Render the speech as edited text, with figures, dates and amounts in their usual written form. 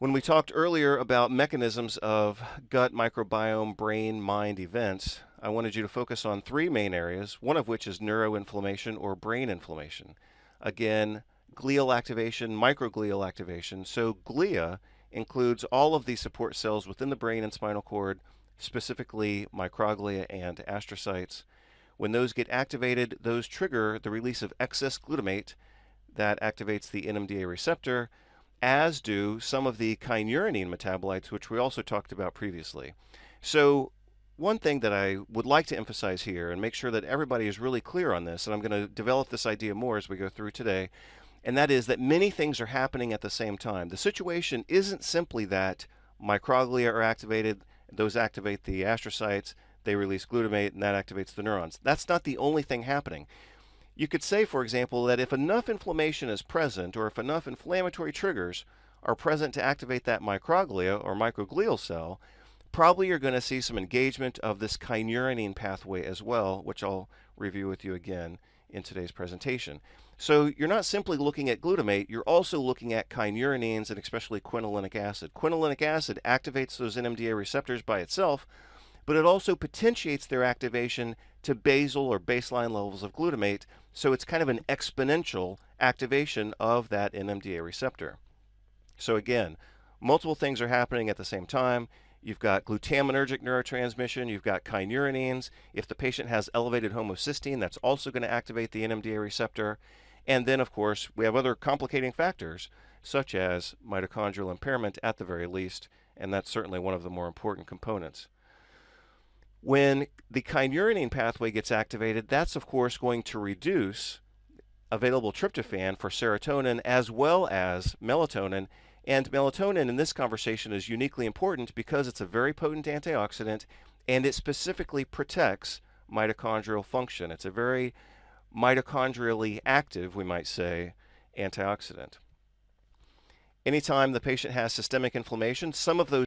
When we talked earlier about mechanisms of gut microbiome, brain, mind events, I wanted you to focus on three main areas, one of which is neuroinflammation or brain inflammation. Again, glial activation, microglial activation. So glia includes all of the support cells within the brain and spinal cord, specifically microglia and astrocytes. When those get activated, those trigger the release of excess glutamate that activates the NMDA receptor, as do some of the kynurenine metabolites, which we also talked about previously. So one thing that I would like to emphasize here and make sure that everybody is really clear on this, and I'm going to develop this idea more as we go through today, and that is that many things are happening at the same time. The situation isn't simply that microglia are activated, those activate the astrocytes, they release glutamate, and that activates the neurons. That's not the only thing happening. You could say, for example, that if enough inflammation is present, or if enough inflammatory triggers are present to activate that microglia or microglial cell, probably you're going to see some engagement of this kynurenine pathway as well, which I'll review with you again in today's presentation. So you're not simply looking at glutamate, you're also looking at kynurenines and especially quinolinic acid. Quinolinic acid activates those NMDA receptors by itself, but it also potentiates their activation to basal or baseline levels of glutamate, so it's kind of an exponential activation of that NMDA receptor. So again, multiple things are happening at the same time. You've got glutaminergic neurotransmission, you've got kynurenines. If the patient has elevated homocysteine, that's also going to activate the NMDA receptor. And then, of course, we have other complicating factors, such as mitochondrial impairment at the very least, and that's certainly one of the more important components. When the kynurenine pathway gets activated, that's of course going to reduce available tryptophan for serotonin as well as melatonin. And melatonin in this conversation is uniquely important because it's a very potent antioxidant and it specifically protects mitochondrial function. It's a very mitochondrially active, we might say, antioxidant. Anytime the patient has systemic inflammation, some of those